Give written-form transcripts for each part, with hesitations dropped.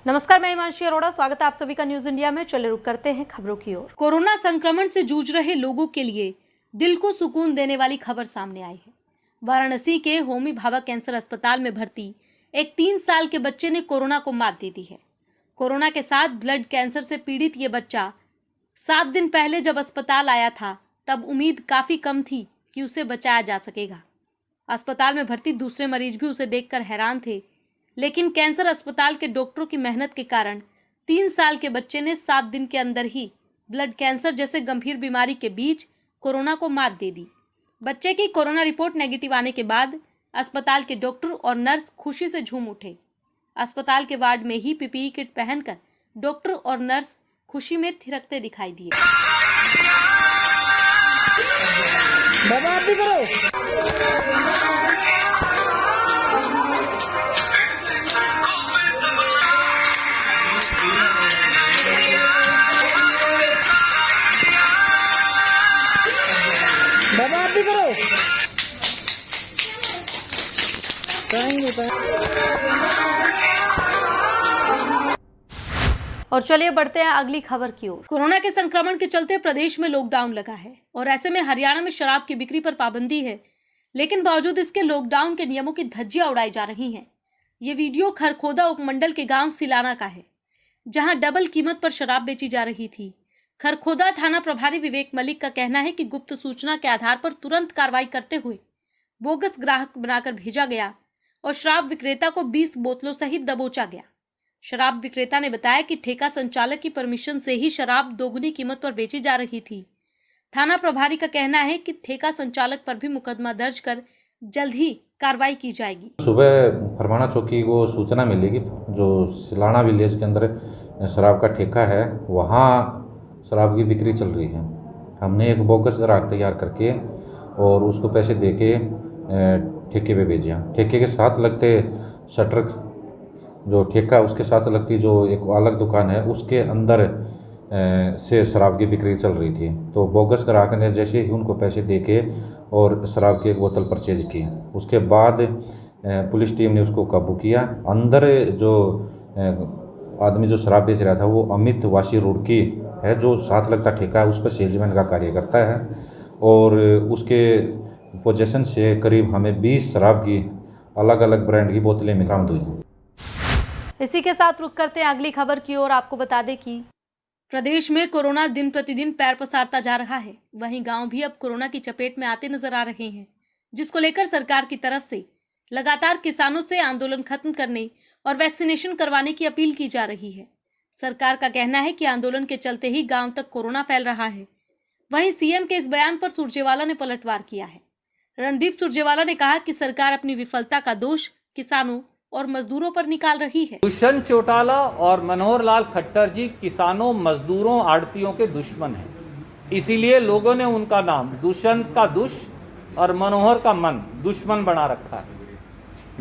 नमस्कार, मैं हिमांशी अरोड़ा। स्वागत है आप सभी का न्यूज इंडिया में। चले रुक करते हैं खबरों की ओर। कोरोना संक्रमण से जूझ रहे लोगों के लिए दिल को सुकून देने वाली खबर सामने आई है। वाराणसी के होमी भाभा कैंसर अस्पताल में भर्ती एक 3 साल के बच्चे ने कोरोना को मात दे दी है। कोरोना के साथ ब्लड कैंसर से पीड़ित ये बच्चा 7 दिन पहले जब अस्पताल आया था तब उम्मीद काफी कम थी कि उसे बचाया जा सकेगा। अस्पताल में भर्ती दूसरे मरीज भी उसे देखकर हैरान थे, लेकिन कैंसर अस्पताल के डॉक्टरों की मेहनत के कारण 3 साल के बच्चे ने 7 दिन के अंदर ही ब्लड कैंसर जैसे गंभीर बीमारी के बीच कोरोना को मात दे दी। बच्चे की कोरोना रिपोर्ट नेगेटिव आने के बाद अस्पताल के डॉक्टर और नर्स खुशी से झूम उठे। अस्पताल के वार्ड में ही पीपीई किट पहनकर डॉक्टर और नर्स खुशी में थिरकते दिखाई दिए। बाबा आप भी करो। बाबा आप भी करो। और चलिए बढ़ते हैं अगली खबर की ओर। कोरोना के संक्रमण के चलते प्रदेश में लॉकडाउन लगा है और ऐसे में हरियाणा में शराब की बिक्री पर पाबंदी है, लेकिन बावजूद इसके लॉकडाउन के नियमों की धज्जियां उड़ाई जा रही हैं। ये वीडियो खरखोदा उपमंडल के गांव सिलाना का है, जहां डबल कीमत पर शराब बेची जा रही थी। खरखोदा थाना प्रभारी विवेक मलिक का कहना है कि गुप्त सूचना के आधार पर तुरंत कार्रवाई करते हुए बोगस ग्राहक बनाकर भेजा गया और शराब विक्रेता को 20 बोतलों सहित दबोचा गया। शराब विक्रेता ने बताया कि ठेका संचालक की परमिशन से ही शराब दोगुनी कीमत पर बेची जा रही थी। थाना प्रभारी का कहना है कि ठेका संचालक पर भी मुकदमा दर्ज कर जल्द ही कार्रवाई की जाएगी। सुबह फरमाना चौकी को सूचना मिलेगी, जो सिलाना विलेज के अंदर शराब का ठेका है, वहाँ शराब की बिक्री चल रही है। हमने एक बोगस ग्राहक तैयार करके और उसको पैसे देके ठेके पे भेजा। ठेके के साथ लगते शटर, जो ठेका उसके साथ लगती जो एक अलग दुकान है, उसके अंदर से शराब की बिक्री चल रही थी। तो बोगस ग्राहक ने जैसे ही उनको पैसे देके और शराब की एक बोतल परचेज की, उसके बाद पुलिस टीम ने उसको काबू किया। अंदर जो आदमी जो शराब बेच रहा था वो अमित वासी रुड़की है, जो साथ लगता ठेका है उस पर सेल्समैन का कार्य करता है, और उसके पोजेशन से करीब हमें 20 शराब की अलग अलग ब्रांड की बोतलें बरामद हुई। इसी के साथ रुक करते हैं अगली खबर की ओर। आपको बता दें कि प्रदेश में कोरोना दिन प्रतिदिन पैर पसारता जा रहा है। वहीं गांव भी अब कोरोना की चपेट में आते नजर आ रहे हैं, जिसको लेकर सरकार की तरफ से लगातार किसानों से आंदोलन खत्म करने और वैक्सीनेशन करवाने की अपील की जा रही है। सरकार का कहना है कि आंदोलन के चलते ही गांव तक कोरोना फैल रहा है। वहीं सीएम के इस बयान पर सुरजेवाला ने पलटवार किया है। रणदीप सुरजेवाला ने कहा कि सरकार अपनी विफलता का दोष किसानों और मजदूरों पर निकाल रही है। दुष्यंत चौटाला और मनोहर लाल खट्टर जी किसानों, मजदूरों, आड़तियों के दुश्मन हैं। इसीलिए लोगों ने उनका नाम दुष्यंत का दुष और मनोहर का मन दुश्मन बना रखा है।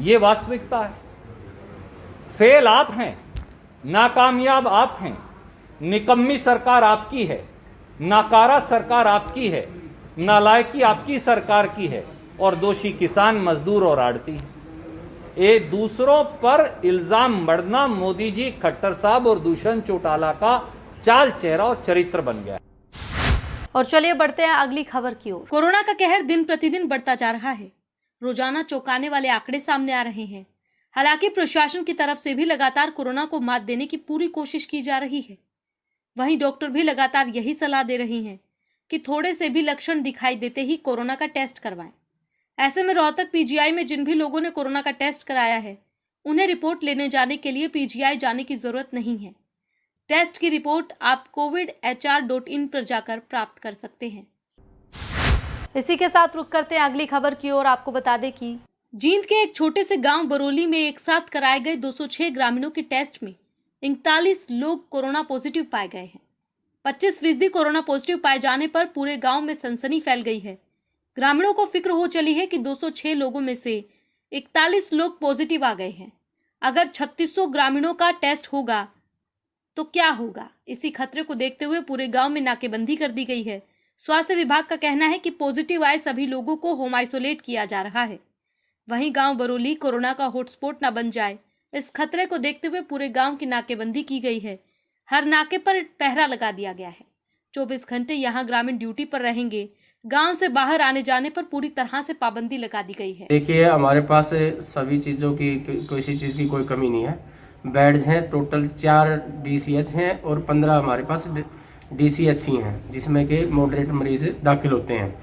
ये वास्तविकता है। फेल आप हैं, नाकामयाब आप हैं, निकम्मी सरकार आपकी है, नाकारा सरकार आपकी है, नालायकी आपकी सरकार की है, और दोषी किसान, मजदूर और आड़ती है। ये दूसरों पर इल्जाम मढ़ना मोदी जी, खट्टर साहब और दुष्यंत चौटाला का चाल चेहरा और चरित्र बन गया। और चलिए बढ़ते हैं अगली खबर की ओर। कोरोना का कहर दिन प्रतिदिन बढ़ता जा रहा है। रोजाना चौंकाने वाले आंकड़े सामने आ रहे हैं। हालांकि प्रशासन की तरफ से भी लगातार कोरोना को मात देने की पूरी कोशिश की जा रही है। वहीं डॉक्टर भी लगातार यही सलाह दे रही हैं कि थोड़े से भी लक्षण दिखाई देते ही कोरोना का टेस्ट करवाएं। ऐसे में रोहतक पीजीआई में जिन भी लोगों ने कोरोना का टेस्ट कराया है, उन्हें रिपोर्ट लेने जाने के लिए पीजीआई जाने की जरूरत नहीं है। टेस्ट की रिपोर्ट आप covidhr.in पर जाकर प्राप्त कर सकते हैं। इसी के साथ रुक करते हैं अगली खबर की ओर। आपको बता दें कि जींद के एक छोटे से गांव बरौली में एक साथ कराए गए 206 ग्रामीणों के टेस्ट में 41 लोग कोरोना पॉजिटिव पाए गए हैं। 25% कोरोना पॉजिटिव पाए जाने पर पूरे गांव में सनसनी फैल गई है। ग्रामीणों को फिक्र हो चली है कि 206 लोगों में से 41 लोग पॉजिटिव आ गए हैं। अगर 3600 ग्रामीणों का टेस्ट होगा तो क्या होगा? इसी खतरे को देखते हुए पूरे गांव में नाकेबंदी कर दी गई है। स्वास्थ्य विभाग का कहना है कि पॉजिटिव आए सभी लोगों को होम आइसोलेट किया जा रहा है। वहीं गांव बरौली कोरोना का हॉटस्पॉट न बन जाए, इस खतरे को देखते हुए पूरे गांव की नाकेबंदी की गई है। हर नाके पर पहरा लगा दिया गया है। 24 घंटे यहां ग्रामीण ड्यूटी पर रहेंगे। गांव से बाहर आने जाने पर पूरी तरह से पाबंदी लगा दी गई है। देखिए, हमारे पास सभी चीज़ों की किसी चीज़ की कोई कमी नहीं है। बेड्स हैं, टोटल 4 DCH हैं और 15 हमारे पास DCH ही हैं, जिसमें कि मॉडरेट मरीज दाखिल होते हैं।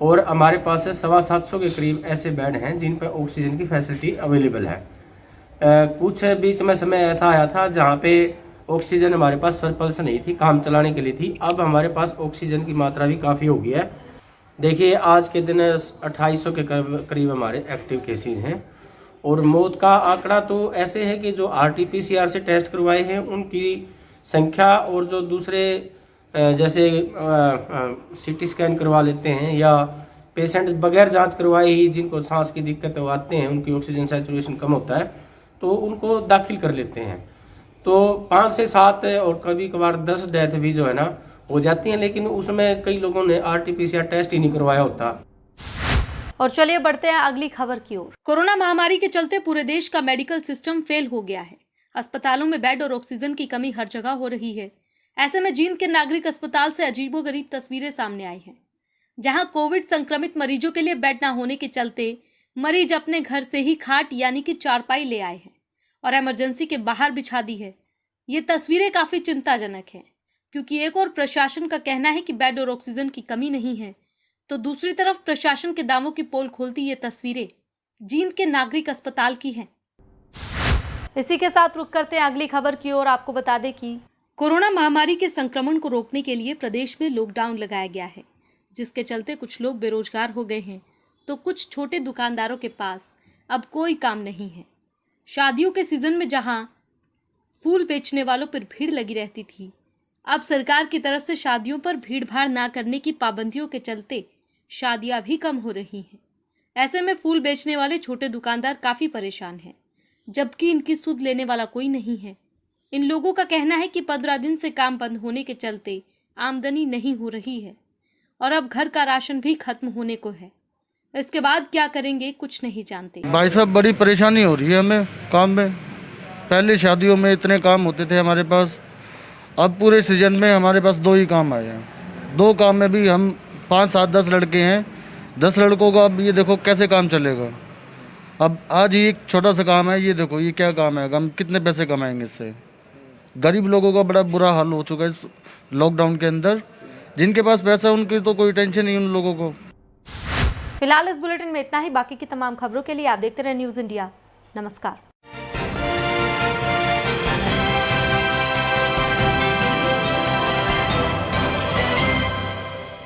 और हमारे पास 750 के करीब ऐसे बेड हैं जिन पर ऑक्सीजन की फैसिलिटी अवेलेबल है। कुछ बीच में समय ऐसा आया था जहाँ पे ऑक्सीजन हमारे पास सरप्लस नहीं थी, काम चलाने के लिए थी। अब हमारे पास ऑक्सीजन की मात्रा भी काफ़ी हो गई है। देखिए, आज के दिन 2800 के करीब हमारे एक्टिव केसेस हैं और मौत का आंकड़ा तो ऐसे है कि जो RT-PCR से टेस्ट करवाए हैं उनकी संख्या और जो दूसरे जैसे CT स्कैन करवा लेते हैं या पेशेंट बगैर जांच करवाए ही जिनको सांस की दिक्कत आते हैं, उनकी ऑक्सीजन सैचुरेशन कम होता है तो उनको दाखिल कर लेते हैं। तो 5 से 7 और कभी कभार 10 डेथ भी जो है ना हो जाती हैं, लेकिन उसमें कई लोगों ने RT-PCR टेस्ट ही नहीं करवाया होता। और चलिए बढ़ते हैं अगली खबर की ओर। कोरोना महामारी के चलते पूरे देश का मेडिकल सिस्टम फेल हो गया है। अस्पतालों में बेड और ऑक्सीजन की कमी हर जगह हो रही है। ऐसे में जींद के नागरिक अस्पताल से अजीबोगरीब तस्वीरें सामने आई हैं, जहां कोविड संक्रमित मरीजों के लिए बेड न होने के चलते मरीज अपने घर से ही खाट यानी कि चारपाई ले आए हैं और इमरजेंसी के बाहर बिछा दी है। ये तस्वीरें काफी चिंताजनक हैं, क्योंकि एक और प्रशासन का कहना है कि बेड और ऑक्सीजन की कमी नहीं है, तो दूसरी तरफ प्रशासन के दावों की पोल खोलती ये तस्वीरें जींद के नागरिक अस्पताल की हैं। इसी के साथ रुक करते हैं अगली खबर की ओर। आपको बता दें कि कोरोना महामारी के संक्रमण को रोकने के लिए प्रदेश में लॉकडाउन लगाया गया है, जिसके चलते कुछ लोग बेरोजगार हो गए हैं, तो कुछ छोटे दुकानदारों के पास अब कोई काम नहीं है। शादियों के सीजन में जहां फूल बेचने वालों पर भीड़ लगी रहती थी, अब सरकार की तरफ से शादियों पर भीड़ भाड़ ना करने की पाबंदियों के चलते शादियां भी कम हो रही हैं। ऐसे में फूल बेचने वाले छोटे दुकानदार काफी परेशान हैं, जबकि इनकी सुध लेने वाला कोई नहीं है। इन लोगों का कहना है कि 15 दिन से काम बंद होने के चलते आमदनी नहीं हो रही है और अब घर का राशन भी खत्म होने को है। इसके बाद क्या करेंगे कुछ नहीं जानते। भाई साहब, बड़ी परेशानी हो रही है हमें काम में। पहले शादियों में इतने काम होते थे हमारे पास, अब पूरे सीजन में हमारे पास 2 ही काम आए हैं। 2 काम में भी हम 5, 7, 10 लड़के हैं। 10 लड़कों का अब ये देखो कैसे काम चलेगा। अब आज ही एक छोटा सा काम है, ये देखो ये क्या काम है, हम कितने पैसे कमाएंगे इससे। गरीब लोगों का बड़ा बुरा हाल हो चुका है इस लॉकडाउन के अंदर। जिनके पास पैसा उनकी तो कोई टेंशन नहीं उन लोगों को। फिलहाल इस बुलेटिन में इतना ही। बाकी की तमाम खबरों के लिए आप देखते रहे न्यूज़ इंडिया। नमस्कार।